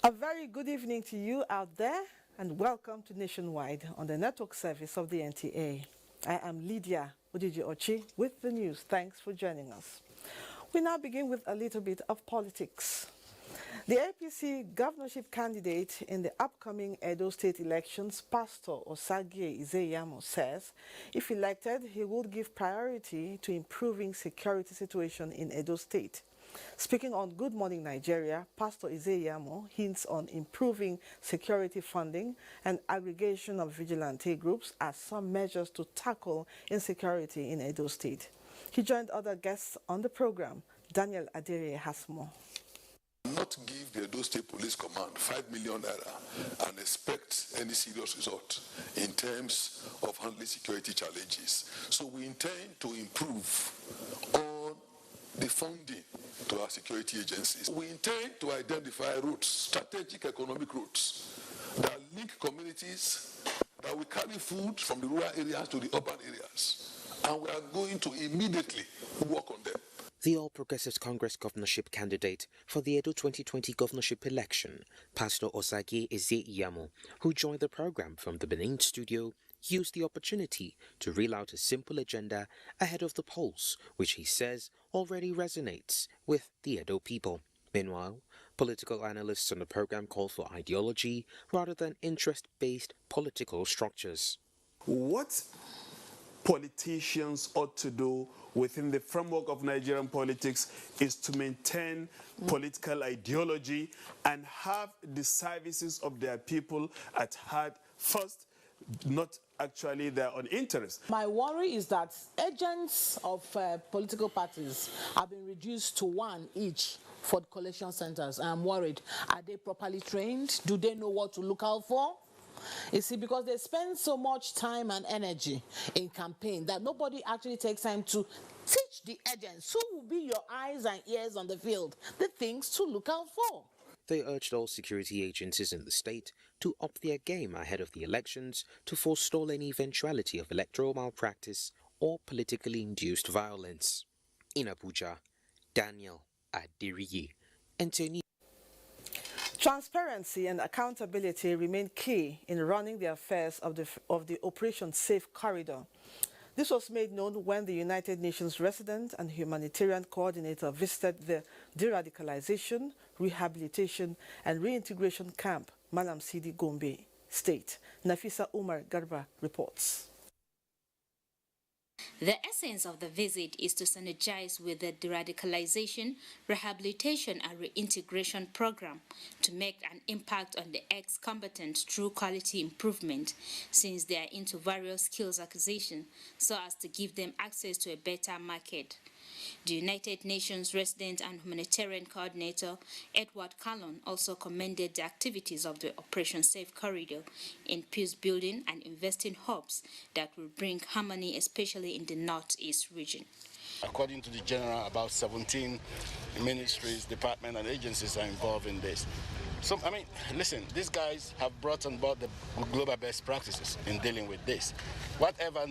A very good evening to you out there, and welcome to Nationwide on the network service of the NTA. I am Lydia Odiji-Ochi with the news. Thanks for joining us. We now begin with a little bit of politics. The APC governorship candidate in the upcoming Edo State elections, Pastor Osagie Izeyamo, says if elected, he would give priority to improving security situation in Edo State. Speaking on Good Morning Nigeria, Pastor Izeyamo hints on improving security funding and aggregation of vigilante groups as some measures to tackle insecurity in Edo State. He joined other guests on the program. Daniel Adere has more. Not give the Edo State Police Command 5 million naira and expect any serious result in terms of handling security challenges. So we intend to improve all the funding to our security agencies. We intend to identify routes, strategic economic routes that link communities, that will carry food from the rural areas to the urban areas. And we are going to immediately work on them. The All Progressives Congress governorship candidate for the Edo 2020 governorship election, Pastor Osagie Izeyamo, who joined the program from the Benin studio, used the opportunity to reel out a simple agenda ahead of the polls, which he says already resonates with the Edo people. Meanwhile, political analysts on the program call for ideology rather than interest-based political structures. What politicians ought to do within the framework of Nigerian politics is to maintain political ideology and have the services of their people at heart first, not actually their own interest. My worry is that agents of political parties have been reduced to one each for the collection centers. I'm worried. Are they properly trained? Do they know what to look out for? You see, because they spend so much time and energy in campaign that nobody actually takes time to teach the agents who will be your eyes and ears on the field the things to look out for. They urged all security agencies in the state to up their game ahead of the elections to forestall any eventuality of electoral malpractice or politically induced violence. In Abuja, Daniel Adiriye, NTA. Transparency and accountability remain key in running the affairs of the Operation Safe Corridor. This was made known when the United Nations Resident and Humanitarian Coordinator visited the De-radicalization, Rehabilitation and Reintegration Camp, Malam Sidi Gombe State. Nafisa Umar Garba reports. The essence of the visit is to synergize with the de-radicalization, rehabilitation and reintegration program to make an impact on the ex-combatants through quality improvement, since they are into various skills acquisition, so as to give them access to a better market. The United Nations Resident and Humanitarian Coordinator, Edward Callon, also commended the activities of the Operation Safe Corridor in peace building and investing hubs that will bring harmony, especially in the Northeast region. According to the General, about 17 ministries, departments, and agencies are involved in this. So, I mean, listen, these guys have brought on board the global best practices in dealing with this. Whatever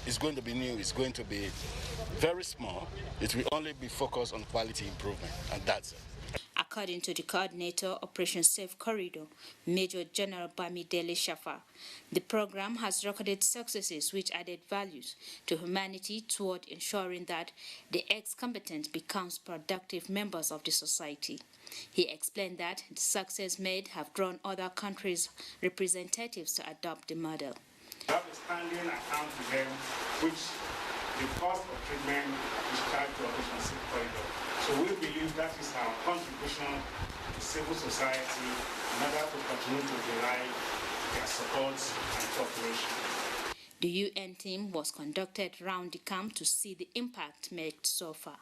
is going to be new is going to be very small. It will only be focused on quality improvement, and that's it. According to the coordinator, Operation Safe Corridor, Major General Bamidele Shafa, the program has recorded successes which added values to humanity toward ensuring that the ex-combatant becomes productive members of the society. He explained that the success made have drawn other countries' representatives to adopt the model. We have a standing account with them, which the cost of treatment is charged to Operation Safe Corridor. So we believe that is our contribution to civil society in order to continue to derive their support and cooperation. The UN team was conducted round the camp to see the impact made so far.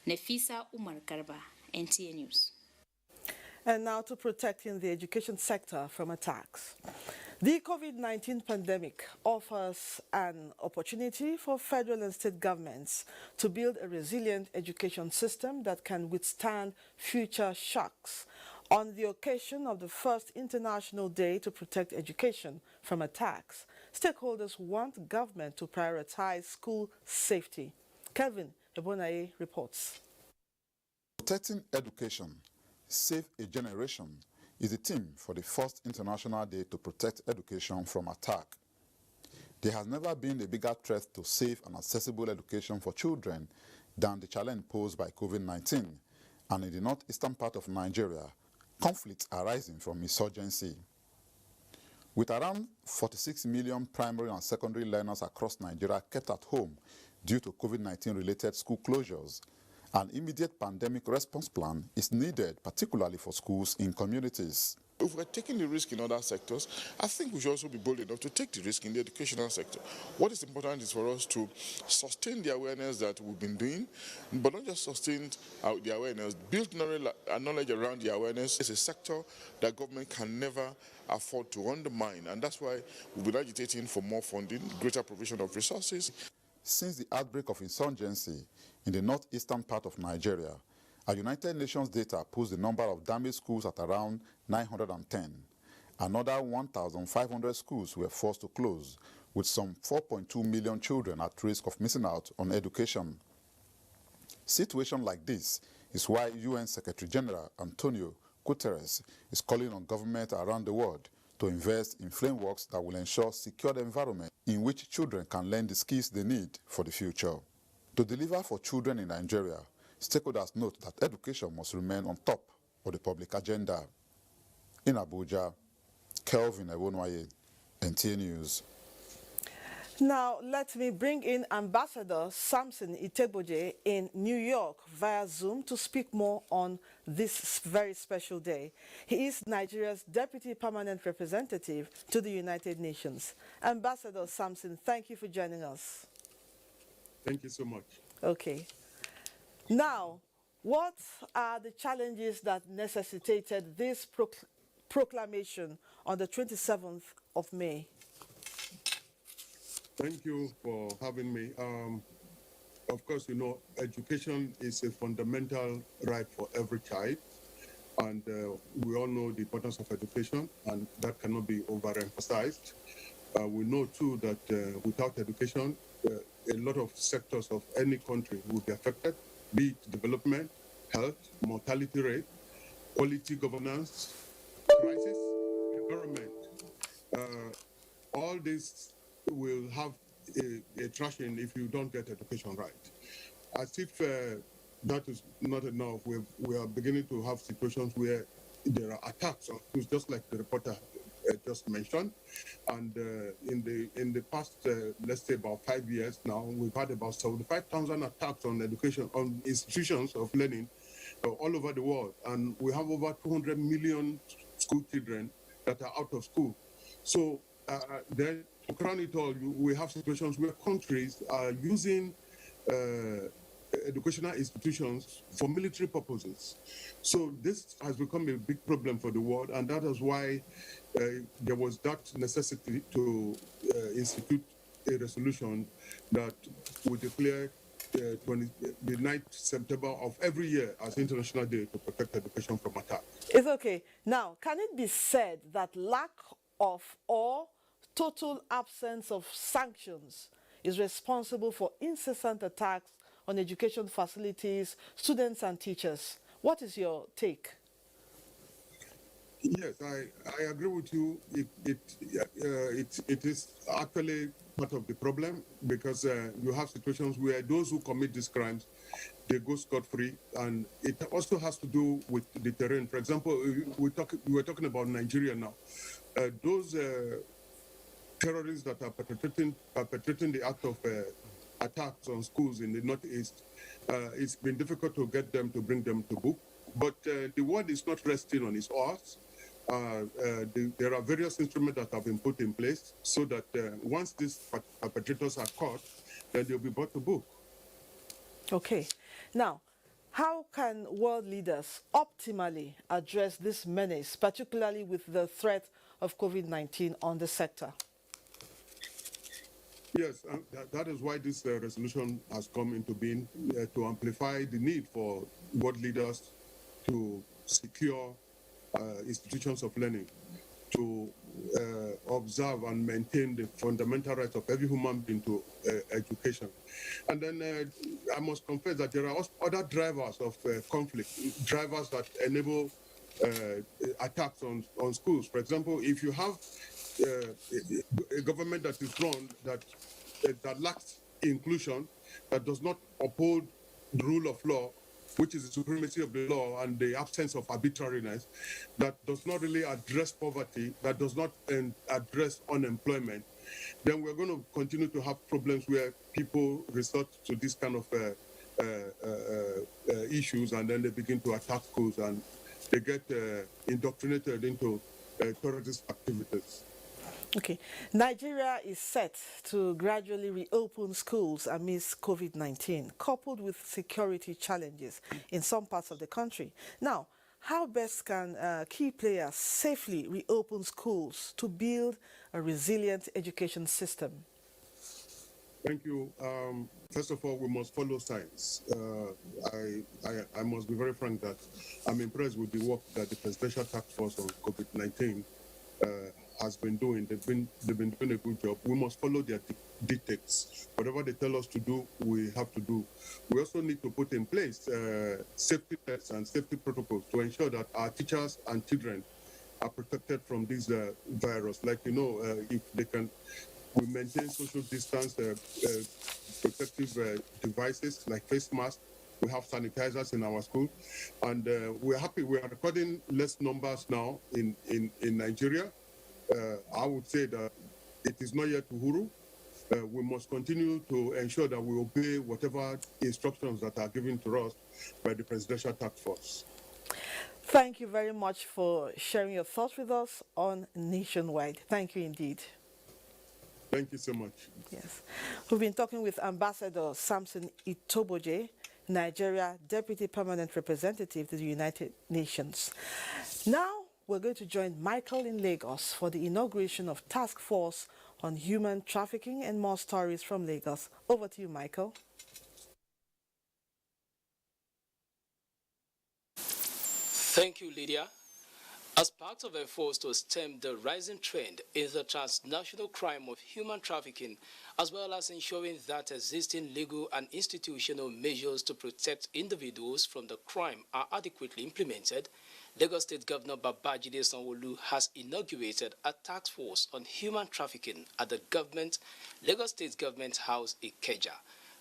Nefisa Umar Garba, NTA News. And now to protecting the education sector from attacks. The COVID-19 pandemic offers an opportunity for federal and state governments to build a resilient education system that can withstand future shocks. On the occasion of the first International Day to Protect Education from Attacks, stakeholders want government to prioritize school safety. Kelvin Ebonaye reports. Protecting education, save a generation is the theme for the first International Day to Protect Education from Attack. There has never been a bigger threat to safe and accessible education for children than the challenge posed by COVID-19, and in the northeastern part of Nigeria, conflicts arising from insurgency. With around 46 million primary and secondary learners across Nigeria kept at home due to COVID-19 related school closures, an immediate pandemic response plan is needed, particularly for schools in communities. If we're taking the risk in other sectors, I think we should also be bold enough to take the risk in the educational sector. What is important is for us to sustain the awareness that we've been doing, but not just sustain the awareness, build knowledge around the awareness. It's a sector that government can never afford to undermine, and that's why we've been agitating for more funding, greater provision of resources. Since the outbreak of insurgency in the northeastern part of Nigeria, our United Nations data puts the number of damaged schools at around 910. Another 1,500 schools were forced to close, with some 4.2 million children at risk of missing out on education. Situation like this is why UN Secretary General Antonio Guterres is calling on governments around the world to invest in frameworks that will ensure secured environment in which children can learn the skills they need for the future. To deliver for children in Nigeria, stakeholders note that education must remain on top of the public agenda. In Abuja, Kelvin Ewonwaye, NTA News. Now, let me bring in Ambassador Samson Iteboje in New York via Zoom to speak more on this very special day. He is Nigeria's Deputy Permanent Representative to the United Nations. Ambassador Samson, thank you for joining us. Thank you so much. Okay. Now, what are the challenges that necessitated this proclamation on the 27th of May? Thank you for having me. Of course, you know, education is a fundamental right for every child. And we all know the importance of education, and that cannot be overemphasized. We know, too, that without education, a lot of sectors of any country will be affected, be it development, health, mortality rate, quality governance, crisis, environment. All this will have a trashing if you don't get education right. As if that is not enough, we are beginning to have situations where there are attacks on schools, just like the reporter just mentioned. And in the past, let's say about 5 years now, we've had about 75,000 attacks on education, on institutions of learning all over the world. And we have over 200 million school children that are out of school. So then, to crown it all, we have situations where countries are using educational institutions for military purposes. So this has become a big problem for the world, and that is why there was that necessity to institute a resolution that would declare the 9th September of every year as International Day to Protect Education from Attack. It's okay. Now, can it be said that lack of or total absence of sanctions is responsible for incessant attacks on education facilities, students and teachers? What is your take? Yes, I agree with you. It is actually part of the problem, because you have situations where those who commit these crimes, they go scot-free, and it also has to do with the terrain. For example, we were talking about Nigeria now. Those terrorists that are perpetrating the act of attacks on schools in the Northeast, it's been difficult to get them, to bring them to book. But the world is not resting on its oars. There are various instruments that have been put in place so that once these perpetrators are caught, then they'll be brought to book. Okay. Now, how can world leaders optimally address this menace, particularly with the threat of COVID-19 on the sector? Yes, that is why this resolution has come into being, to amplify the need for world leaders to secure institutions of learning, to observe and maintain the fundamental rights of every human being to education. And then I must confess that there are also other drivers of conflict, drivers that enable attacks on schools. For example, if you have a government that is run that lacks inclusion, that does not uphold the rule of law, which is the supremacy of the law and the absence of arbitrariness, that does not really address poverty, that does not address unemployment, then we're going to continue to have problems where people resort to this kind of issues, and then they begin to attack schools and they get indoctrinated into terrorist activities. Okay. Nigeria is set to gradually reopen schools amidst COVID-19, coupled with security challenges in some parts of the country. Now, how best can key players safely reopen schools to build a resilient education system? Thank you. First of all, we must follow science. I must be very frank that I'm impressed with the work that the Presidential Task Force on COVID-19 has been doing. They've been doing a good job. We must follow their dictates. Whatever they tell us to do, we have to do. We also need to put in place safety nets and safety protocols to ensure that our teachers and children are protected from this virus. Like, you know, if they can, we maintain social distance, protective devices like face masks. We have sanitizers in our school, and we're happy. We are recording less numbers now in Nigeria. I would say that it is not yet Uhuru. We must continue to ensure that we obey whatever instructions that are given to us by the Presidential Task Force. Thank you very much for sharing your thoughts with us on Nationwide. Thank you indeed. Thank you so much. Yes. We've been talking with Ambassador Samson Itoboje, Nigeria Deputy Permanent Representative to the United Nations. Now, we're going to join Michael in Lagos for the inauguration of Task Force on Human Trafficking, and more stories from Lagos. Over to you, Michael. Thank you, Lydia. As part of efforts to stem the rising trend in the transnational crime of human trafficking, as well as ensuring that existing legal and institutional measures to protect individuals from the crime are adequately implemented, Lagos State Governor Babajide Sanwo-Olu has inaugurated a task force on human trafficking at the Lagos State Government House Ikeja.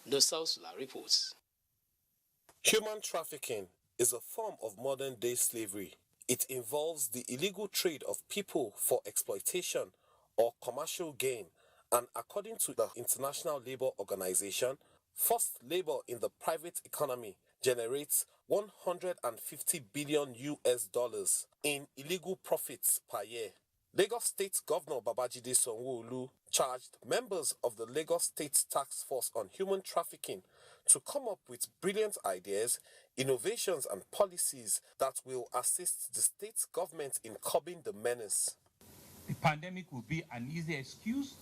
Nosal Sula reports. Human trafficking is a form of modern-day slavery. It involves the illegal trade of people for exploitation or commercial gain, and according to the International Labour Organization, forced labor in the private economy generates $150 billion in illegal profits per year. Lagos State Governor Babajide Sanwo-Olu charged members of the Lagos State Task Force on Human Trafficking to come up with brilliant ideas, innovations and policies that will assist the state government in curbing the menace. The pandemic will be an easy excuse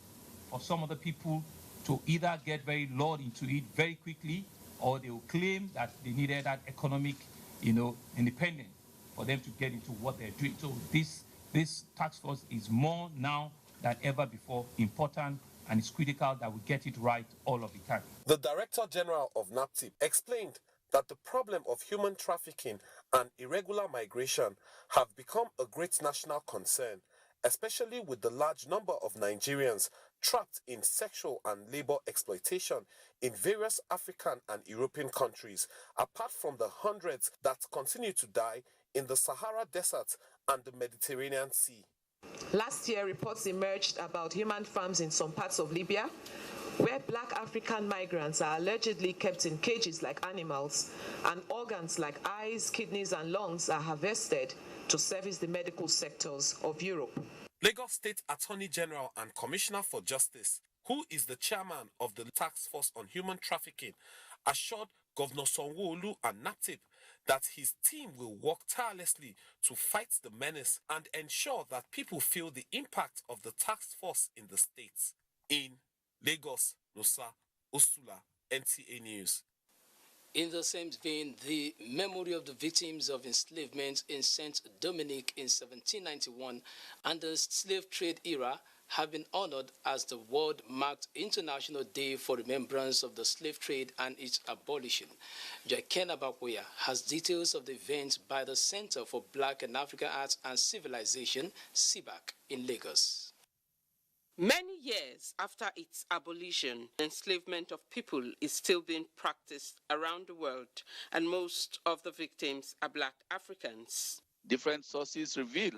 for some of the people to either get very lured into it very quickly, or they will claim that they needed that economic, independence for them to get into what they're doing. So this task force is more now than ever before important, and it's critical that we get it right all of the time. The Director General of NAPTIP explained that the problem of human trafficking and irregular migration have become a great national concern, especially with the large number of Nigerians trapped in sexual and labor exploitation in various African and European countries, apart from the hundreds that continue to die in the Sahara Desert and the Mediterranean Sea. Last year, reports emerged about human farms in some parts of Libya, where black African migrants are allegedly kept in cages like animals, and organs like eyes, kidneys, and lungs are harvested to service the medical sectors of Europe. Lagos State Attorney General and Commissioner for Justice, who is the chairman of the Task Force on Human Trafficking, assured Governor Sanwo-Olu and NAPTIP that his team will work tirelessly to fight the menace and ensure that people feel the impact of the task force in the state. In Lagos, Nusa Usula, NTA News. In the same vein, the memory of the victims of enslavement in St. Dominic in 1791 and the slave trade era have been honored as the world marked International Day for Remembrance of the Slave Trade and its Abolition. Joyken Abakoya has details of the event by the Center for Black and African Arts and Civilization, CBAC, in Lagos. Many years after its abolition, enslavement of people is still being practiced around the world, and most of the victims are Black Africans. Different sources reveal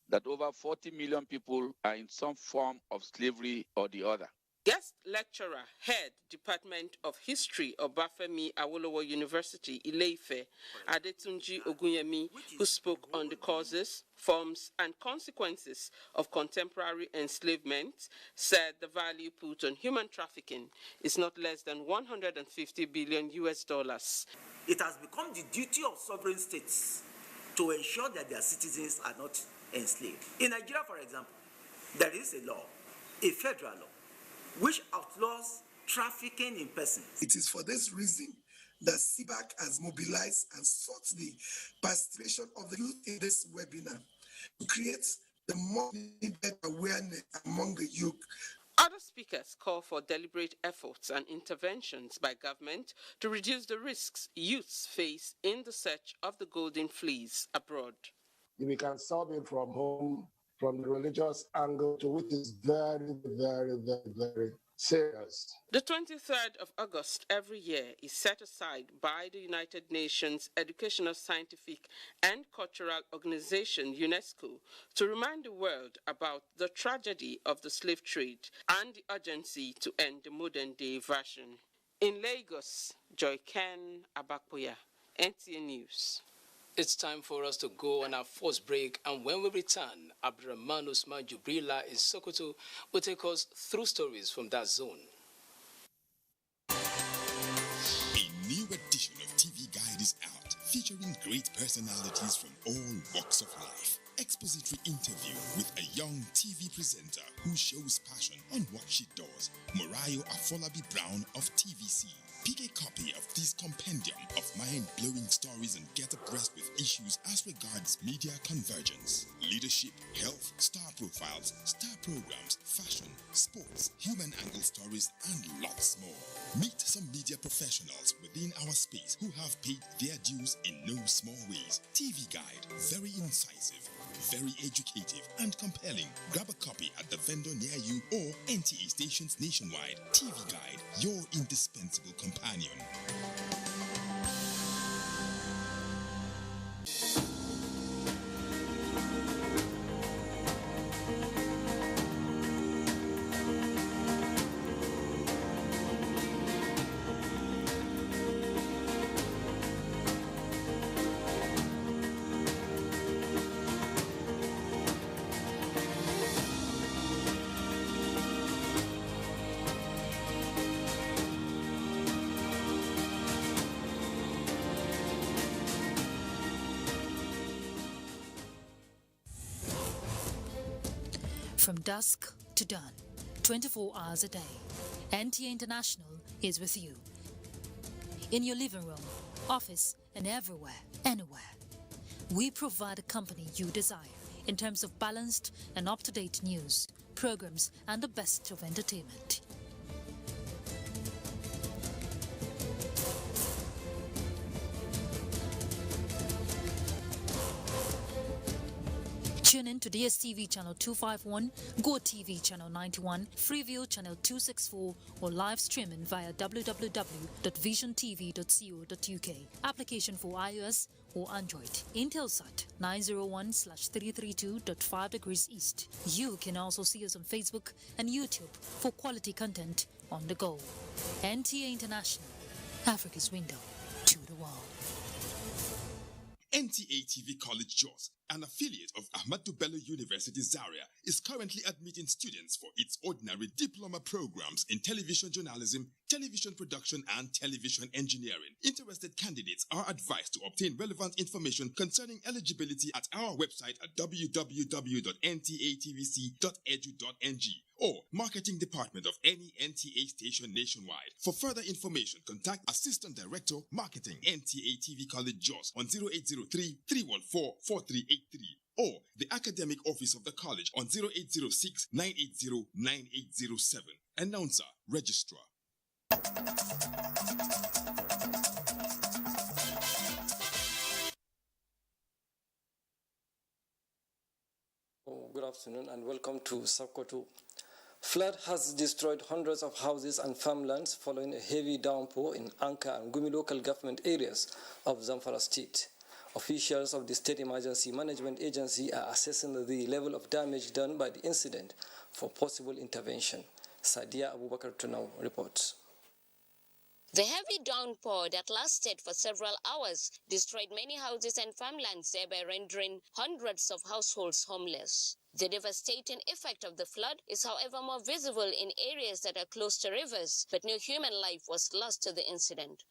that over 40 million people are in some form of slavery or the other. Guest lecturer, head Department of History of Bafemi Awolowo University, Ile-Ife, Adetunji Ogunyemi, who spoke on the causes, forms, and consequences of contemporary enslavement, said the value put on human trafficking is not less than $150 billion. It has become the duty of sovereign states to ensure that their citizens are not enslaved. In Nigeria, for example, there is a law, a federal law, which outlaws trafficking in persons. It is for this reason that CBAC has mobilized and sought the participation of the youth in this webinar to create the more needed awareness among the youth. Other speakers call for deliberate efforts and interventions by government to reduce the risks youths face in the search of the golden fleece abroad. We can solve it from home, from the religious angle, to which is very, very, very, very serious. The 23rd of August every year is set aside by the United Nations Educational, Scientific and Cultural Organization, UNESCO, to remind the world about the tragedy of the slave trade and the urgency to end the modern-day version. In Lagos, Joyken Abakoya, NTA News. It's time for us to go on our first break, and when we return, Abdurrahman Usman Jubrila in Sokoto will take us through stories from that zone. A new edition of TV Guide is out, featuring great personalities from all walks of life. Expository interview with a young TV presenter who shows passion on what she does, Morayo Afolabi Brown of TVC. Pick a copy of this compendium of mind-blowing stories and get abreast with issues as regards media convergence, leadership, health, star profiles, star programs, fashion, sports, human angle stories, and lots more. Meet some media professionals within our space who have paid their dues in no small ways. TV Guide, very incisive, very educative and compelling. Grab a copy at the vendor near you or NTA stations nationwide. TV Guide, your indispensable companion. From dusk to dawn, 24 hours a day, NTA International is with you. In your living room, office, and everywhere, anywhere. We provide the company you desire in terms of balanced and up-to-date news, programs, and the best of entertainment. Tune in to DSTV channel 251, GoTV channel 91, Freeview channel 264, or live streaming via www.visiontv.co.uk. Application for iOS or Android. Intelsat 901/332.5 degrees east. You can also see us on Facebook and YouTube for quality content on the go. NTA International, Africa's window to the world. NTA TV College Jos an affiliate of Ahmadu Bello University Zaria, is currently admitting students for its ordinary diploma programs in television journalism, television production, and television engineering. Interested candidates are advised to obtain relevant information concerning eligibility at our website at www.ntatvc.edu.ng or marketing department of any NTA station nationwide. For further information, contact Assistant Director, Marketing, NTA TV College Jos on 0803-314-4383 or the Academic Office of the College on 0806-980-9807. Announcer, Registrar. Good afternoon and welcome to Sokoto. Flood has destroyed hundreds of houses and farmlands following a heavy downpour in Anka and Gumi local government areas of Zamfara State. Officials of the State Emergency Management Agency are assessing the level of damage done by the incident for possible intervention. Sadia Abubakar Tunau reports. The heavy downpour that lasted for several hours destroyed many houses and farmlands, thereby rendering hundreds of households homeless. The devastating effect of the flood is, however, more visible in areas that are close to rivers, but no human life was lost to the incident.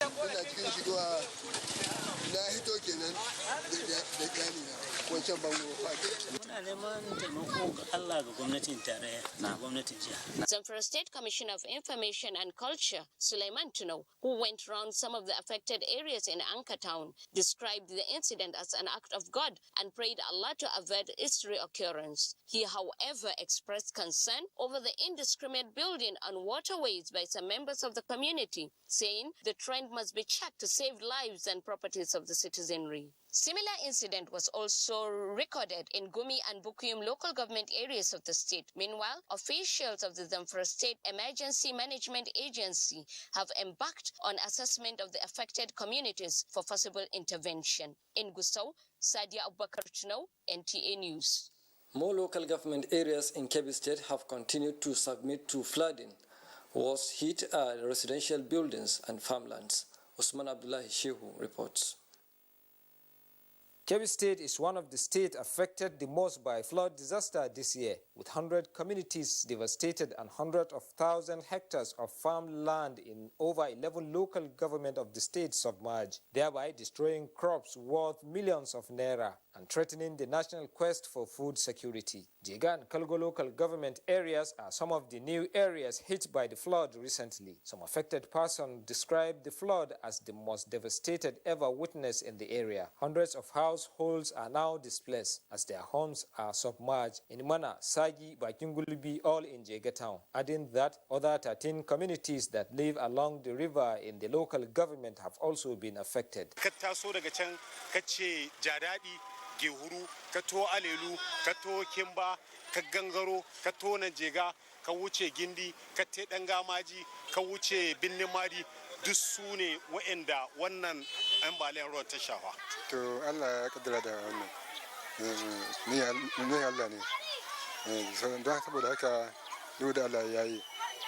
Zamfara State Commissioner of Information and Culture, Suleiman Tuno, who went round some of the affected areas in Anka town, described the incident as an act of God and prayed Allah to avert its reoccurrence. He, however, expressed concern over the indiscriminate building on waterways by some members of the community, saying the trend must be checked to save lives and properties of the citizenry. Similar incident was also recorded in Gumi and Bukuyum local government areas of the state. Meanwhile, officials of the Zamfara State Emergency Management Agency have embarked on assessment of the affected communities for possible intervention. In Gusau, Sadia Abubakar Tuno, NTA News. More local government areas in Kebbi State have continued to submit to flooding. Worst hit are residential buildings and farmlands. Usman Abdullahi Shehu reports. Kebbi State is one of the states affected the most by flood disaster this year, with 100 communities devastated and hundreds of thousands hectares of farmland in over 11 local government of the state submerged, thereby destroying crops worth millions of naira and threatening the national quest for food security. Jega and Kalgo local government areas are some of the new areas hit by the flood recently. Some affected persons described the flood as the most devastated ever witnessed in the area. Hundreds of households are now displaced as their homes are submerged in Mana, Sagi, Bakingulubi, all in Jega town. Adding that other 13 communities that live along the river in the local government have also been affected. Gehuru, Kato Alelu, Kato Kimba, Kagangaro, Kato Najega, Kawuche Gindi, Kate Dangamaji, Kawuche Binnemadi, Dusune, Wenda, Wanan, Ambale Road Tashawa. To Allah Kadrada, so that's about Allah.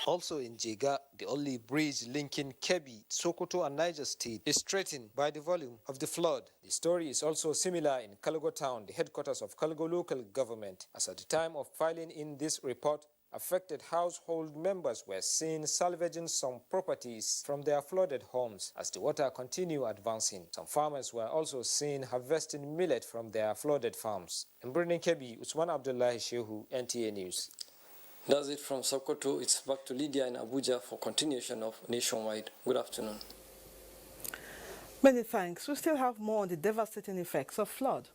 Also in Jega, the only bridge linking Kebbi, Sokoto and Niger State is threatened by the volume of the flood. The story is also similar in Kalgo town, the headquarters of Kalgo local government. As at the time of filing in this report, affected household members were seen salvaging some properties from their flooded homes as the water continued advancing. Some farmers were also seen harvesting millet from their flooded farms. In Brunei Kebbi, Usman Abdullahi Shehu, NTA News. That's it from Sokoto. It's back to Lydia in Abuja for continuation of Nationwide. Good afternoon. Many thanks. We still have more on the devastating effects of flood.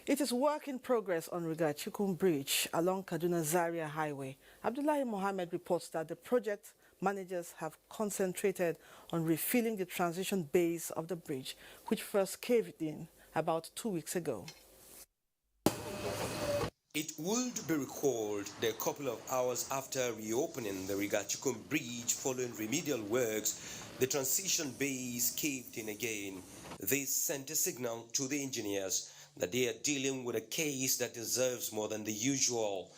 It is work in progress on Rigachukun Bridge along Kaduna Zaria Highway. Abdullahi Mohammed reports that the project managers have concentrated on refilling the transition base of the bridge, which first caved in about 2 weeks ago. It would be recalled that a couple of hours after reopening the Rigachukun Bridge following remedial works, the transition base caved in again. This sent a signal to the engineers that they are dealing with a case that deserves more than the usual.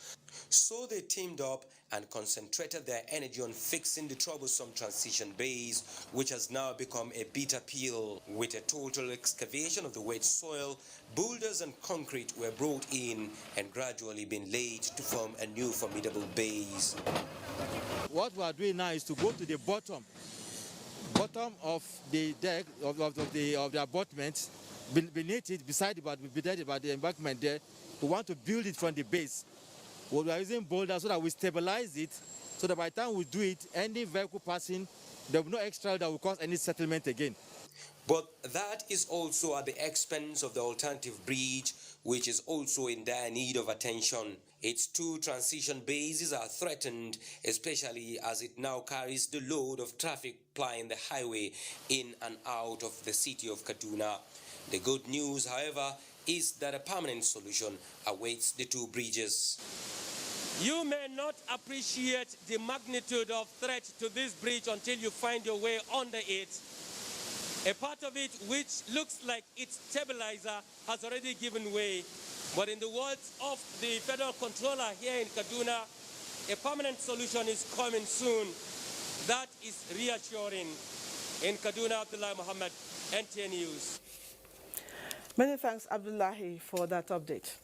So they teamed up and concentrated their energy on fixing the troublesome transition base, which has now become a bitter pill. With a total excavation of the wet soil, boulders and concrete were brought in and gradually been laid to form a new formidable base. What we are doing now is to go to the bottom of the deck of the abutment, beneath it, beside the embankment there. We want to build it from the base. We are using boulders so that we stabilize it, so that by the time we do it, any vehicle passing, there will be no extra that will cause any settlement again. But that is also at the expense of the alternative bridge, which is also in dire need of attention. Its two transition bases are threatened, especially as it now carries the load of traffic plying the highway in and out of the city of Kaduna. The good news, however, is that a permanent solution awaits the two bridges. You may not appreciate the magnitude of threat to this bridge until you find your way under it. A part of it, which looks like its stabilizer, has already given way. But in the words of the federal controller here in Kaduna, a permanent solution is coming soon. That is reassuring. In Kaduna, Abdullah Muhammad, NTA News. Many thanks, Abdullahi, for that update.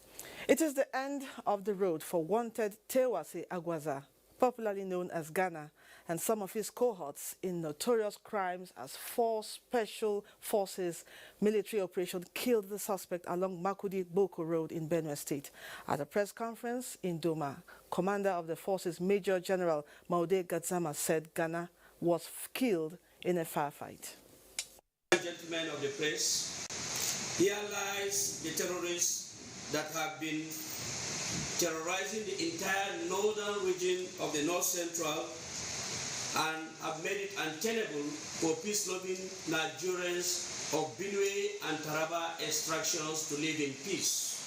It is the end of the road for wanted Tewasi Agwaza, popularly known as Ghana, and some of his cohorts in notorious crimes as 4 Special Forces military operation killed the suspect along Makudi Boko Road in Benue State. At a press conference in Doma, Commander of the Forces Major General Maude Gadzama said Ghana was killed in a firefight. Gentlemen of the press, here lies the terrorists that have been terrorizing the entire northern region of the North Central and have made it untenable for peace-loving Nigerians of Benue and Taraba extractions to live in peace.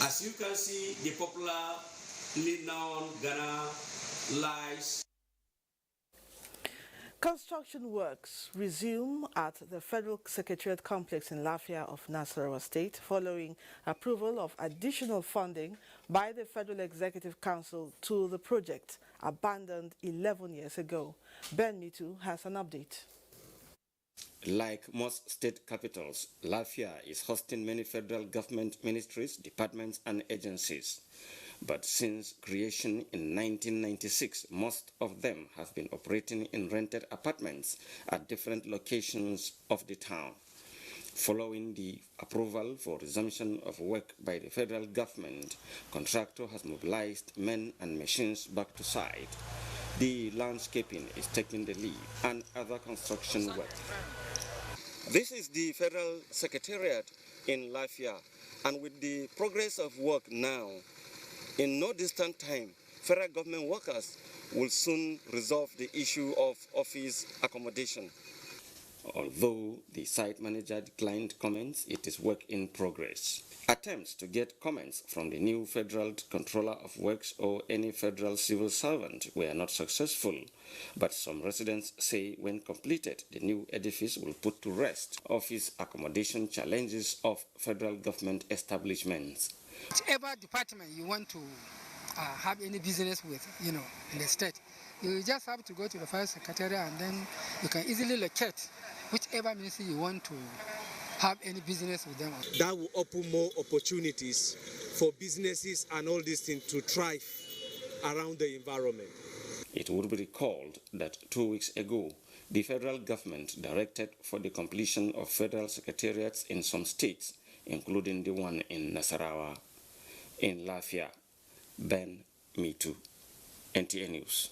As you can see, the popularly known Ghana lies. Construction works resume at the Federal Secretariat complex in Lafia of Nasarawa State following approval of additional funding by the Federal Executive Council to the project abandoned 11 years ago. Ben Mitu has an update. Like most state capitals, Lafia is hosting many federal government ministries, departments and agencies. But since creation in 1996, most of them have been operating in rented apartments at different locations of the town. Following the approval for resumption of work by the federal government, contractor has mobilized men and machines back to site. The landscaping is taking the lead and other construction work. This is the Federal Secretariat in Lafia, and with the progress of work now, in no distant time, federal government workers will soon resolve the issue of office accommodation. Although the site manager declined comments, it is work in progress. Attempts to get comments from the new Federal Controller of Works or any federal civil servant were not successful, but some residents say when completed, the new edifice will put to rest office accommodation challenges of federal government establishments. Whichever department you want to have any business with, in the state, you just have to go to the fire secretariat and then you can easily locate whichever ministry you want to have any business with them. That will open more opportunities for businesses and all these things to thrive around the environment. It would be recalled that 2 weeks ago, the federal government directed for the completion of federal secretariats in some states, including the one in Nasarawa. In Lafia, Ben Mitu, NTA News.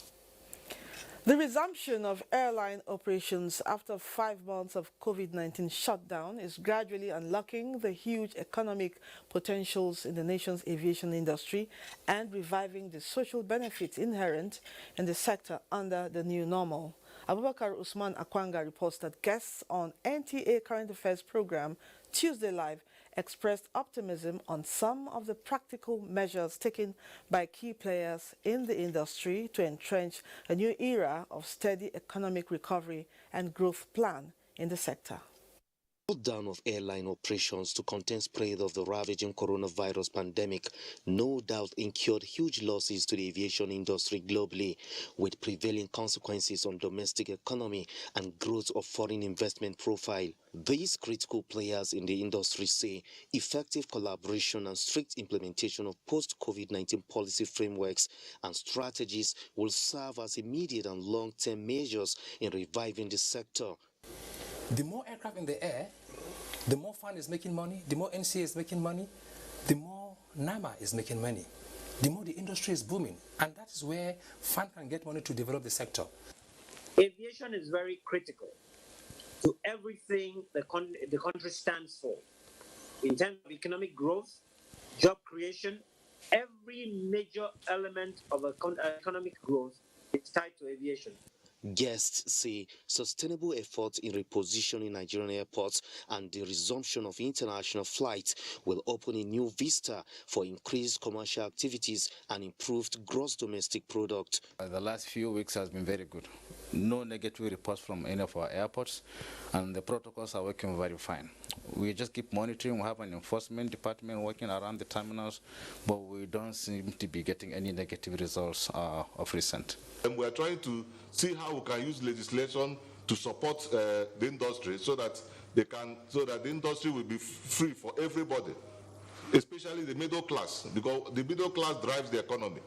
The resumption of airline operations after 5 months of COVID-19 shutdown is gradually unlocking the huge economic potentials in the nation's aviation industry and reviving the social benefits inherent in the sector under the new normal. Abubakar Usman Akwanga reports that guests on NTA Current Affairs program Tuesday Live expressed optimism on some of the practical measures taken by key players in the industry to entrench a new era of steady economic recovery and growth plan in the sector. Shutdown of airline operations to contain spread of the ravaging coronavirus pandemic no doubt incurred huge losses to the aviation industry globally, with prevailing consequences on domestic economy and growth of foreign investment profile. These critical players in the industry say effective collaboration and strict implementation of post-COVID-19 policy frameworks and strategies will serve as immediate and long-term measures in reviving the sector. The more aircraft in the air, the more fund is making money, the more NCA is making money, the more NAMA is making money, the more the industry is booming. And that is where fund can get money to develop the sector. Aviation is very critical to everything the country stands for. In terms of economic growth, job creation, every major element of economic growth is tied to aviation. Guests say sustainable efforts in repositioning Nigerian airports and the resumption of international flights will open a new vista for increased commercial activities and improved gross domestic product. The last few weeks has been very good. No negative reports from any of our airports, and the protocols are working very fine. We just keep monitoring. We have an enforcement department working around the terminals, but we don't seem to be getting any negative results of recent. And we are trying to see how we can use legislation to support the industry so that the industry will be free for everybody, especially the middle class, because the middle class drives the economy.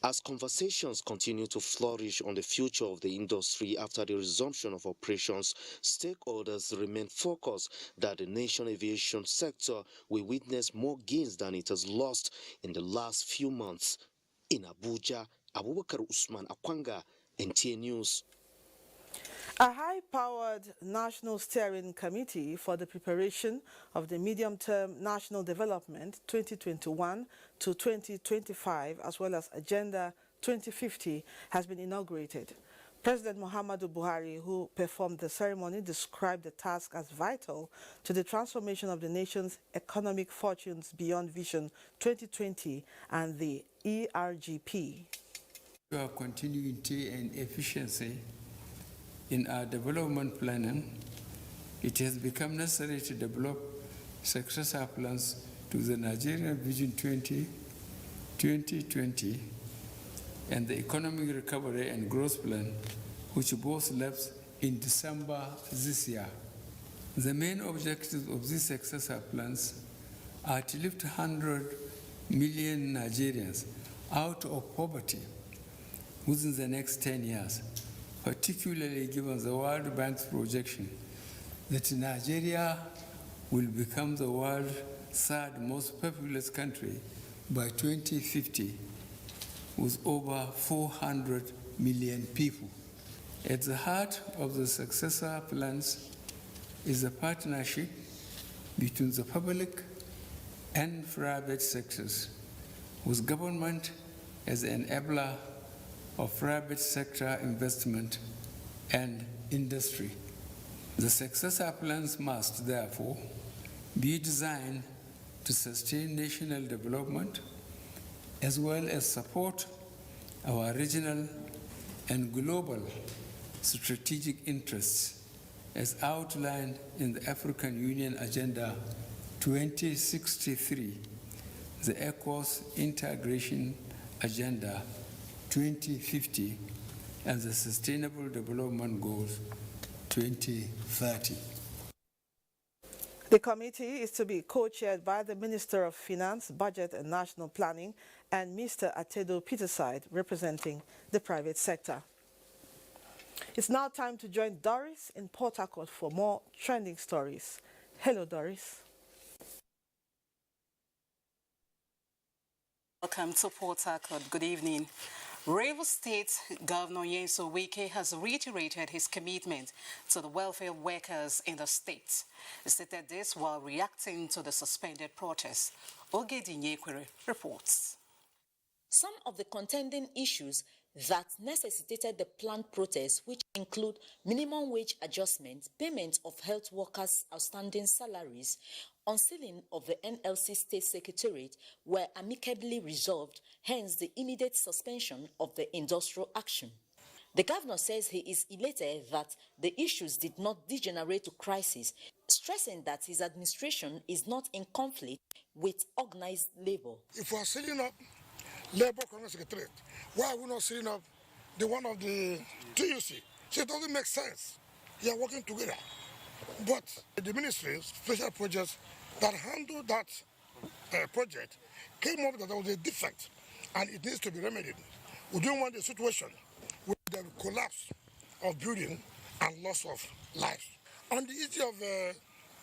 As conversations continue to flourish on the future of the industry after the resumption of operations, stakeholders remain focused that the national aviation sector will witness more gains than it has lost in the last few months. In Abuja, Abubakar Usman Akwanga, NTA News. A high-powered National Steering Committee for the preparation of the Medium-Term National Development 2021 to 2025, as well as Agenda 2050, has been inaugurated. President Muhammadu Buhari, who performed the ceremony, described the task as vital to the transformation of the nation's economic fortunes beyond Vision 2020 and the ERGP. We are continuity and efficiency in our development planning. It has become necessary to develop successor plans to the Nigerian Vision 2020 and the Economic Recovery and Growth Plan, which both lapsed in December this year. The main objectives of these successor plans are to lift 100 million Nigerians out of poverty within the next 10 years, particularly given the World Bank's projection that Nigeria will become the world's third most populous country by 2050, with over 400 million people. At the heart of the successor plans is a partnership between the public and private sectors, with government as an enabler of private sector investment and industry. The successor plans must, therefore, be designed to sustain national development as well as support our regional and global strategic interests as outlined in the African Union Agenda 2063, the ECOWAS Integration Agenda 2050, and the Sustainable Development Goals 2030. The committee is to be co-chaired by the Minister of Finance, Budget and National Planning and Mr. Atedo Peterside, representing the private sector. It's now time to join Doris in Port Harcourt for more trending stories. Hello, Doris. Welcome to Port Harcourt. Good evening. Rivers State Governor Nyesom Wike has reiterated his commitment to the welfare workers in the state. He stated this while reacting to the suspended protests. Ogedi Nyekwere reports. Some of the contending issues that necessitated the planned protests, which include minimum wage adjustment, payment of health workers' outstanding salaries, unsealing of the NLC State Secretariat, were amicably resolved, hence the immediate suspension of the industrial action. The governor says he is elated that the issues did not degenerate to crisis, stressing that his administration is not in conflict with organized labor. If we are setting up Labor Congress Secretariat, why are we not setting up the one of the TUC? So it doesn't make sense. They are working together. But the ministry, special projects that handle that project, came up that there was a defect and it needs to be remedied. We don't want a situation with the collapse of building and loss of lives. On the issue of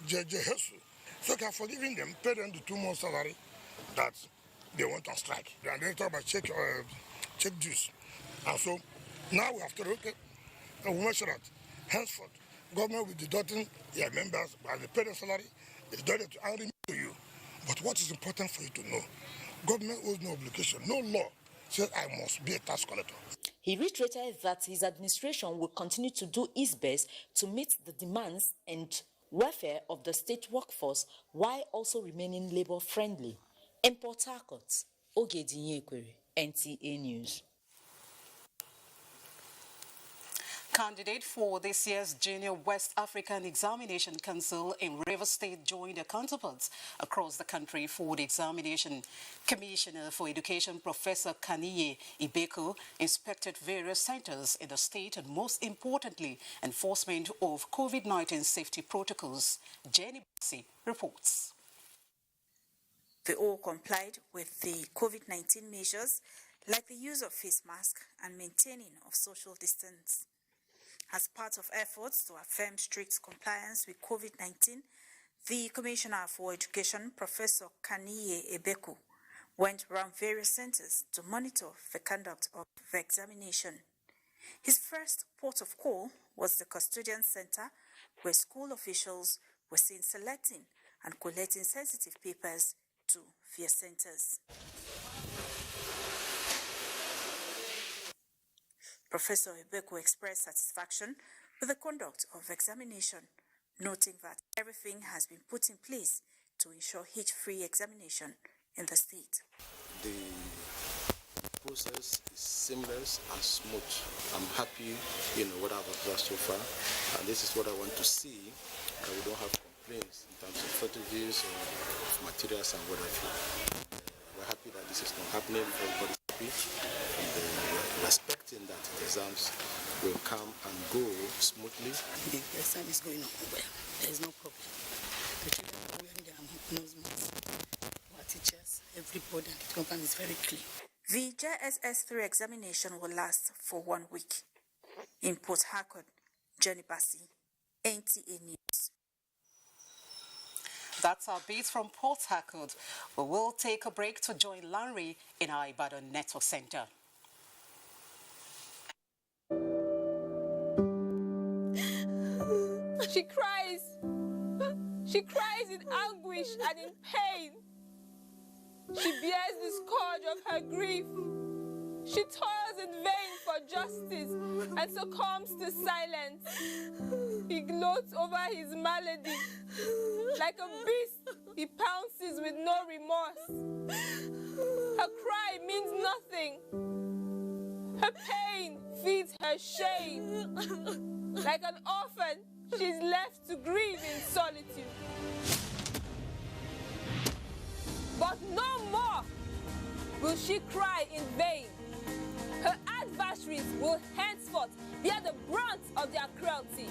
Jesu, so can forgiving them, pay them the 2 months salary that they went on strike. And they talk about check dues. And so now we have to look at and we make sure that henceforth government will be deducting their members by the pay them salary, it's deducted to you. But what is important for you to know, government owes no obligation, no law says I must be a tax collector. He reiterated that his administration will continue to do its best to meet the demands and welfare of the state workforce while also remaining labor-friendly. In Port Harcourt, Ogedinyekwere, NTA News. Candidate for this year's Junior West African Examination Council in Rivers State joined their counterparts across the country for the examination. Commissioner for Education Professor Kaniye Ibeko inspected various centers in the state and most importantly, enforcement of COVID-19 safety protocols. Jenny Bassi reports. They all complied with the COVID-19 measures like the use of face mask and maintaining of social distance. As part of efforts to affirm strict compliance with COVID-19, the Commissioner for Education, Professor Kaniye Ibeko, went around various centers to monitor the conduct of the examination. His first port of call was the Custodian Center, where school officials were seen selecting and collecting sensitive papers to their centers. Professor Ibeko expressed satisfaction with the conduct of the examination, noting that everything has been put in place to ensure hitch-free examination in the state. The process is seamless and smooth. I'm happy, what I've observed so far, and this is what I want to see, that we don't have complaints in terms of shortages or materials and what have you. We're happy that this is not happening. Everybody's happy, and we're expecting that the exams will come and go smoothly. The exam is going on well. There is no problem. The children are wearing their nose masks. Our teachers, everybody, and the company is very clean. The JSS3 examination will last for 1 week. In Port Harcourt, Jenny Bassi, NTA News. That's our beat from Port Harcourt. We will take a break to join Larry in our Ibadan Network Center. She cries. She cries in anguish and in pain. She bears the scourge of her grief. She toils in vain for justice and succumbs to silence. He gloats over his malady. Like a beast, he pounces with no remorse. Her cry means nothing. Her pain feeds her shame. Like an orphan, she's left to grieve in solitude. But no more will she cry in vain. Her adversaries will henceforth bear the brunt of their cruelty.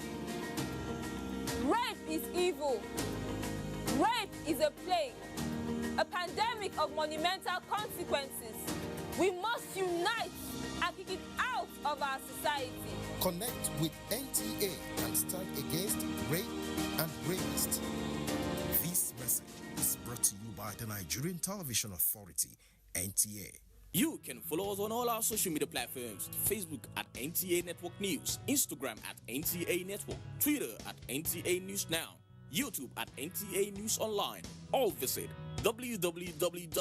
Rape is evil. Rape is a plague, a pandemic of monumental consequences. We must unite and kick it out of our society. Connect with NTA and stand against rape and rapists. This message is brought to you by the Nigerian Television Authority, NTA. You can follow us on all our social media platforms: Facebook at NTA Network News, Instagram at NTA Network, Twitter at NTA News Now, YouTube at NTA News Online. Or visit www.nta.ng.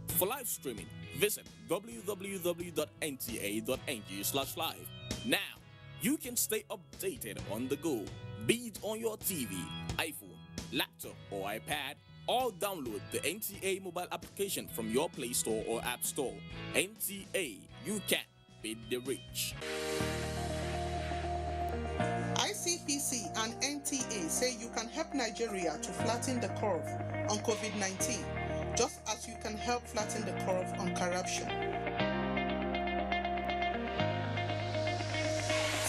For live streaming, visit www.nta.ng/live. Now, you can stay updated on the go, be it on your TV, iPhone, laptop, or iPad, or download the NTA mobile application from your Play Store or App Store. NTA, you can feed the rich. ICPC and NTA say you can help Nigeria to flatten the curve on COVID-19, just as you can help flatten the curve on corruption.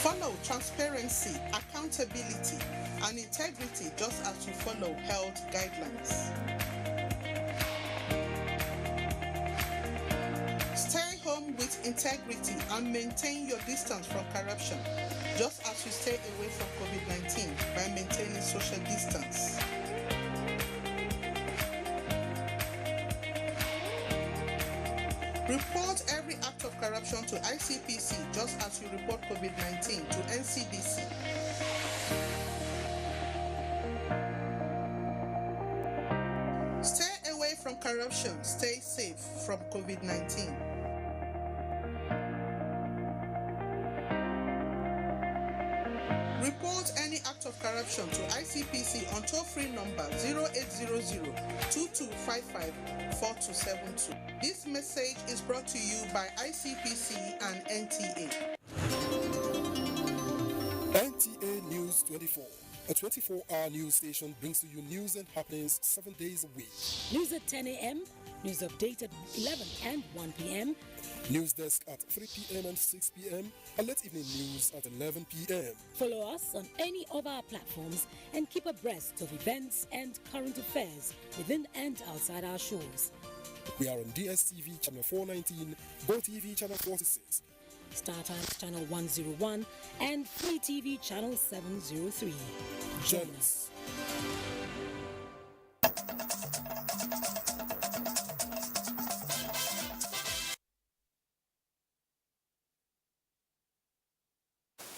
Follow transparency, accountability, and integrity just as you follow health guidelines. Stay home with integrity and maintain your distance from corruption, just as you stay away from COVID-19 by maintaining social distance. Report every act of corruption to ICPC just as you report COVID-19 to NCDC. Stay away from corruption, stay safe from COVID-19. Report any act of corruption to ICPC on toll-free number 0800-2255-4272. This message is brought to you by ICPC and NTA. NTA News 24. A 24-hour news station brings to you news and happenings 7 days a week. News at 10 a.m., news update at 11 and 1 p.m. News desk at 3 p.m. and 6 p.m. and late evening news at 11 p.m. Follow us on any of our platforms and keep abreast of events and current affairs within and outside our shores. We are on DSTV channel 419, GoTV channel 46, StarTimes channel 101 and Free TV channel 703. Join us.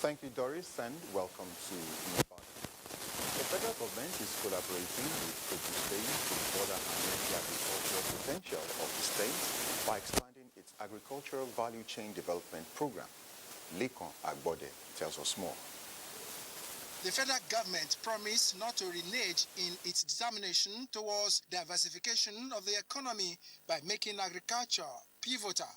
Thank you, Doris, and welcome to Nepal. The federal government is collaborating with Kogi State to further harness the agricultural potential of the state by expanding its agricultural value chain development program. Lekon Agbode tells us more. The federal government promised not to renege in its determination towards diversification of the economy by making agriculture pivotal.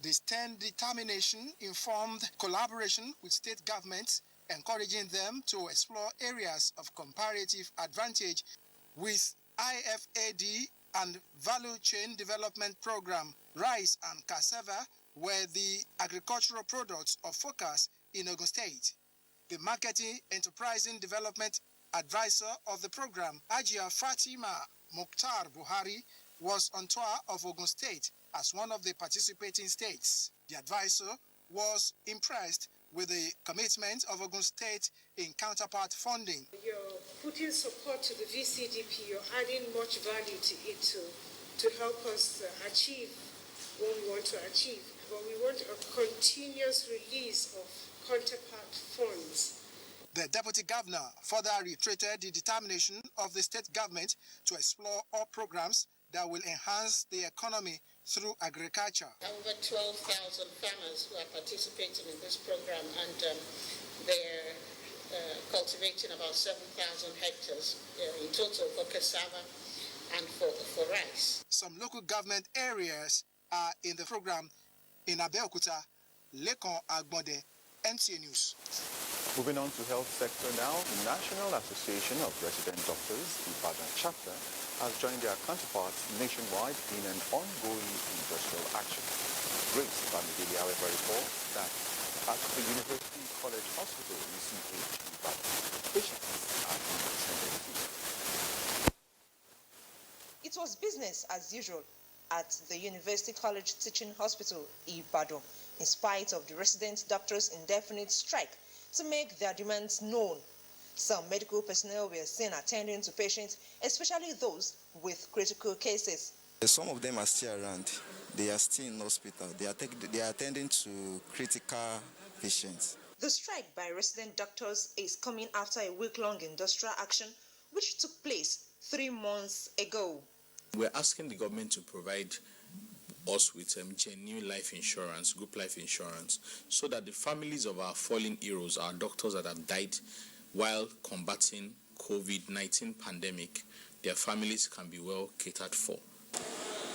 This stern determination informed collaboration with state governments, encouraging them to explore areas of comparative advantage with IFAD and Value Chain Development Program. Rice and cassava were the agricultural products of focus in Ogun State. The Marketing Enterprising Development Advisor of the program, Ajia Fatima Mukhtar Buhari, was on tour of Ogun State as one of the participating states. The advisor was impressed with the commitment of Ogun State in counterpart funding. You're putting support to the VCDP, you're adding much value to it to help us achieve what we want to achieve. But we want a continuous release of counterpart funds. The Deputy Governor further reiterated the determination of the state government to explore all programs that will enhance the economy through agriculture. Over 12,000 farmers who are participating in this program, and they're cultivating about 7,000 hectares in total for cassava and for rice. Some local government areas are in the program. In Abeokuta, Lekon Agbode, NTA News. Moving on to health sector now, the National Association of Resident Doctors, Ibadan chapter, has joined their counterparts nationwide in an ongoing industrial action. Grace Bamidele, however, reports that at the University College Hospital, UCH, Ibadan, patients are being attended to. It was business as usual at the University College Teaching Hospital, Ibadan, in spite of the resident doctors' indefinite strike to make their demands known. Some medical personnel were seen attending to patients, especially those with critical cases. Some of them are still around. They are still in hospital. They are attending to critical patients. The strike by resident doctors is coming after a week-long industrial action which took place 3 months ago. We're asking the government to provide us with genuine life insurance, group life insurance, so that the families of our fallen heroes, our doctors that have died while combating COVID-19 pandemic, their families can be well catered for.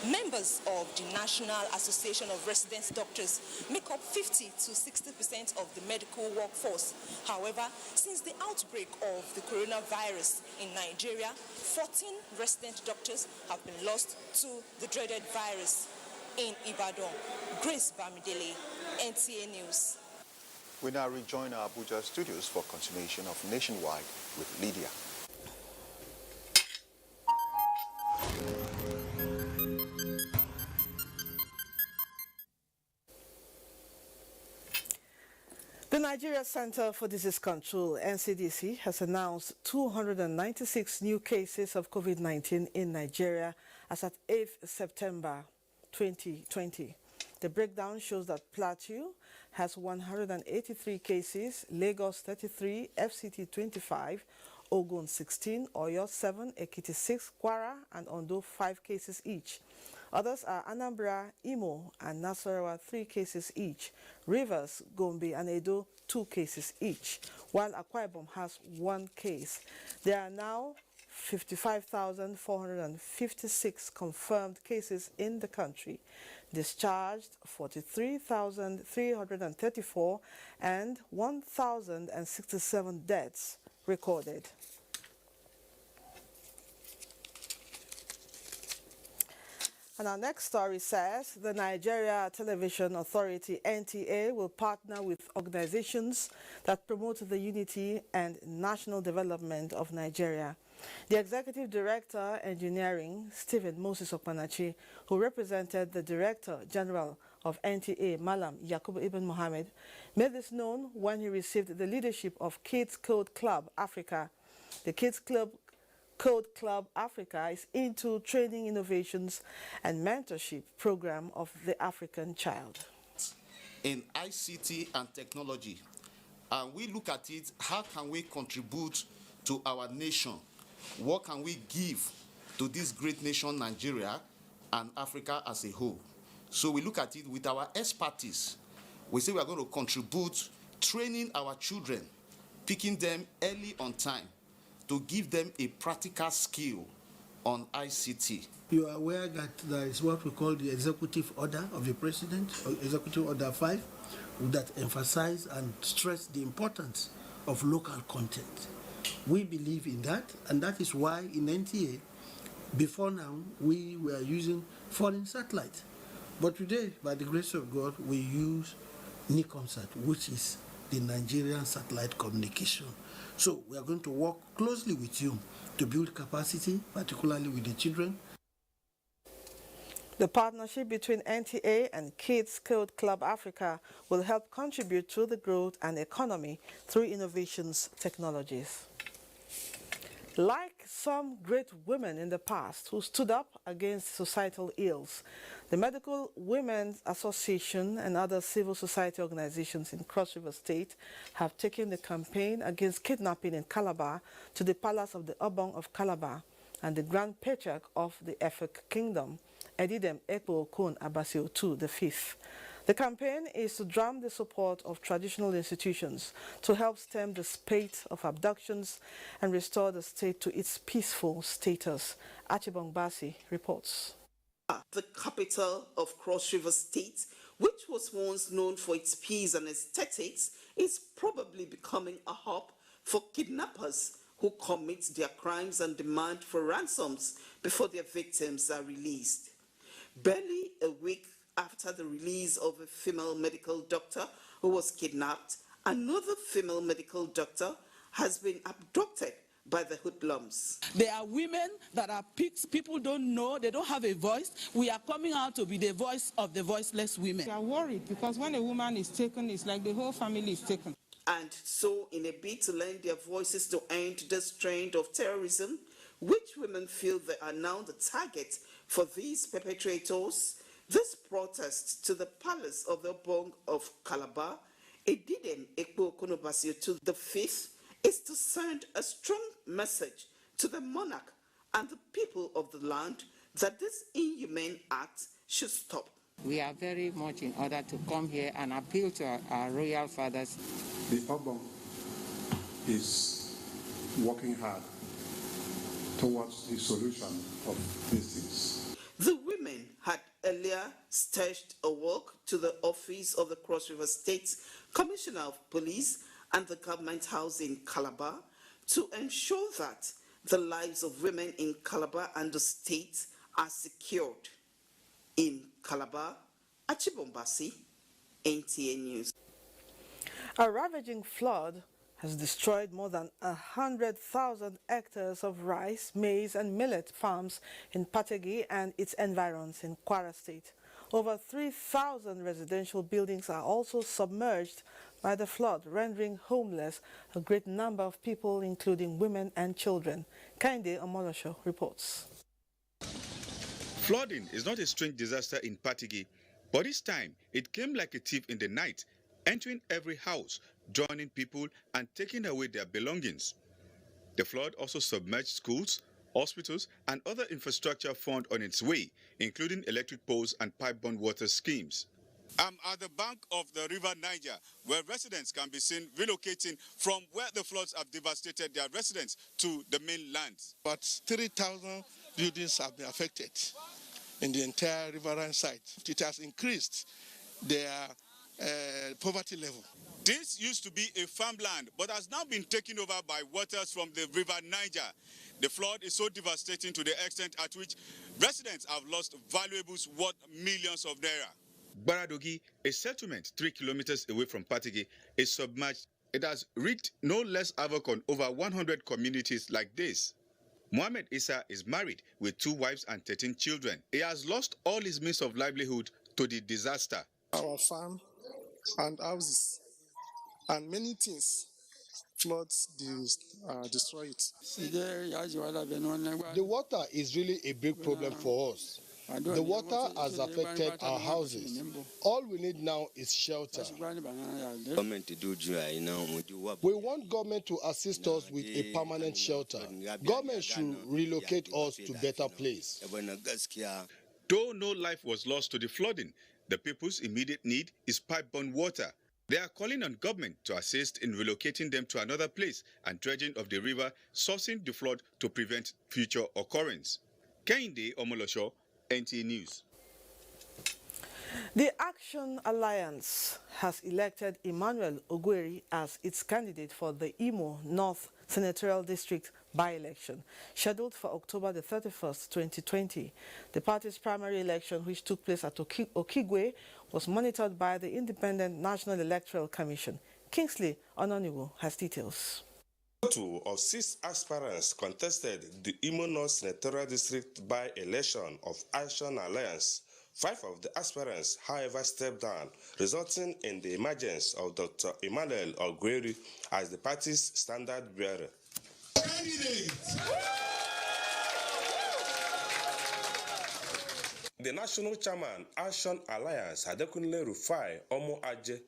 Members of the National Association of Resident Doctors make up 50 to 60% of the medical workforce. However, since the outbreak of the coronavirus in Nigeria, 14 resident doctors have been lost to the dreaded virus. In Ibadan, Grace Bamidele, NTA News. We now rejoin our Abuja studios for continuation of Nationwide with Lydia. The Nigeria Center for Disease Control, NCDC, has announced 296 new cases of COVID-19 in Nigeria as at 8th September 2020. The breakdown shows that Plateau has 183 cases, Lagos 33, FCT 25, Ogun 16, Oyo 7, Ekiti 6, Kwara and Ondo 5 cases each. Others are Anambra, Imo and Nasarawa 3 cases each. Rivers, Gombe and Edo 2 cases each, while Akwa Ibom has 1 case. There are now 55,456 confirmed cases in the country, discharged 43,334 and 1,067 deaths recorded. And our next story says the Nigeria Television Authority, NTA, will partner with organizations that promote the unity and national development of Nigeria. The Executive Director, Engineering, Stephen Moses Okpanachi, who represented the Director General of NTA, Malam Yakubu Ibn Mohammed, made this known when he received the leadership of Kids Code Club Africa. The Kids Code Club Africa is into training, innovations and mentorship program of the African child. In ICT and technology, and we look at it, how can we contribute to our nation? What can we give to this great nation, Nigeria, and Africa as a whole? So we look at it with our expertise. We say we are going to contribute training our children, picking them early on time, to give them a practical skill on ICT. You are aware that there is what we call the executive order of the president, Executive Order 5, that emphasize and stress the importance of local content. We believe in that, and that is why in NTA, before now, we were using foreign satellite. But today, by the grace of God, we use NICOMSAT, which is the Nigerian Satellite Communication. So we are going to work closely with you to build capacity, particularly with the children. The partnership between NTA and Kids Code Club Africa will help contribute to the growth and economy through innovations technologies. Like some great women in the past who stood up against societal ills, the Medical Women's Association and other civil society organizations in Cross River State have taken the campaign against kidnapping in Calabar to the Palace of the Obong of Calabar and the Grand Patriarch of the Efik Kingdom, Edidem Ekpo Okon Abasio II the Fifth. The campaign is to drum the support of traditional institutions to help stem the spate of abductions and restore the state to its peaceful status. Achibong Basi reports. The capital of Cross River State, which was once known for its peace and aesthetics, is probably becoming a hub for kidnappers who commit their crimes and demand for ransoms before their victims are released. Barely a week after the release of a female medical doctor who was kidnapped, another female medical doctor has been abducted by the hoodlums. There are women that are picked, people don't know, they don't have a voice. We are coming out to be the voice of the voiceless women. We are worried because when a woman is taken, it's like the whole family is taken. And so, in a bid to lend their voices to end this trend of terrorism, which women feel they are now the target for these perpetrators, this protest to the Palace of the Obong of Calabar, Edidem Ekpo Okon Abasio II the Fifth, is to send a strong message to the monarch and the people of the land that this inhumane act should stop. We are very much in order to come here and appeal to our royal fathers. The Obong is working hard towards the solution of these things. The women had earlier staged a walk to the office of the Cross River State Commissioner of Police and the Government House in Calabar to ensure that the lives of women in Calabar and the state are secured. In Calabar, Achibombasi, NTA News. A ravaging flood has destroyed more than 100,000 hectares of rice, maize and millet farms in Pategi and its environs in Kwara State. Over 3,000 residential buildings are also submerged by the flood, rendering homeless a great number of people, including women and children. Kainde Omolosho reports. Flooding is not a strange disaster in Pategi, but this time it came like a thief in the night, entering every house, joining people and taking away their belongings. The flood also submerged schools, hospitals and other infrastructure found on its way, including electric poles and pipe-borne water schemes. I'm at the bank of the River Niger, where residents can be seen relocating from where the floods have devastated their residents to the mainland. About 3,000 buildings have been affected in the entire riverine site. It has increased their poverty level. This used to be a farmland, but has now been taken over by waters from the River Niger. The flood is so devastating to the extent at which residents have lost valuables worth millions of naira. Baradogi, a settlement 3 kilometers away from Pategi, is submerged. It has wreaked no less havoc on over 100 communities like this. Mohammed Issa is married with 2 wives and 13 children. He has lost all his means of livelihood to the disaster. Our farm and houses and many things, floods destroy it. The water is really a big problem for us. The water has affected our houses. All we need now is shelter. We want government to assist us with a permanent shelter. Government should relocate us to better place. Though no life was lost to the flooding, the people's immediate need is pipe-borne water. They are calling on government to assist in relocating them to another place and dredging of the river, sourcing the flood to prevent future occurrence. Kainde Omolosho, NTA News. The Action Alliance has elected Emmanuel Ogweri as its candidate for the Imo North Senatorial District by-election, scheduled for October the 31st, 2020. The party's primary election, which took place at Okigwe, was monitored by the Independent National Electoral Commission. Kingsley Ononiwo has details. 2 of 6 aspirants contested the Imo North Senatorial District by-election of Action Alliance. 5 of the aspirants, however, stepped down, resulting in the emergence of Dr. Emmanuel Ogweri as the party's standard bearer. The national chairman, Action Alliance, Adekunle Rufai Omo Aje,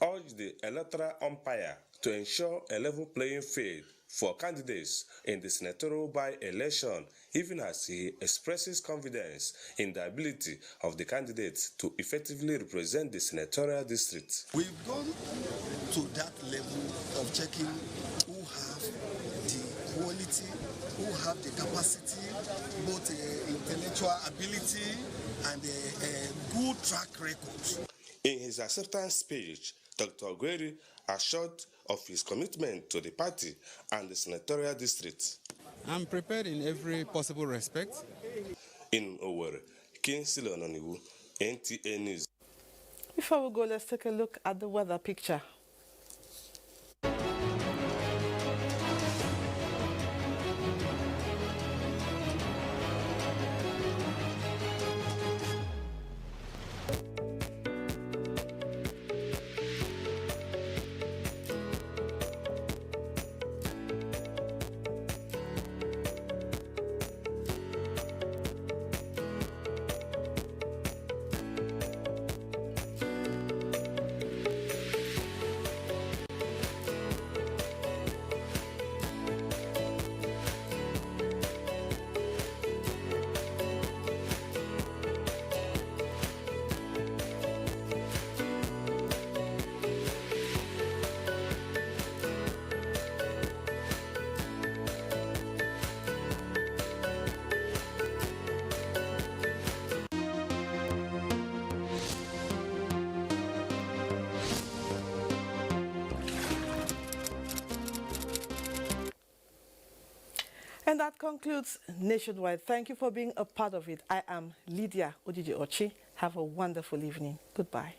urged the electoral umpire to ensure a level playing field for candidates in the senatorial by-election, even as he expresses confidence in the ability of the candidates to effectively represent the senatorial district. We've gone to that level of checking who have the quality, who have the capacity, both intellectual ability and a good track record. In his acceptance speech, Dr. Ogweri assured of his commitment to the party and the senatorial district. I'm prepared in every possible respect. In Owerri, Kingsley Ononiwu, NTA News. Before we go, let's take a look at the weather picture. And that concludes Nationwide. Thank you for being a part of it. I am Lydia Odiji Ochi. Have a wonderful evening. Goodbye.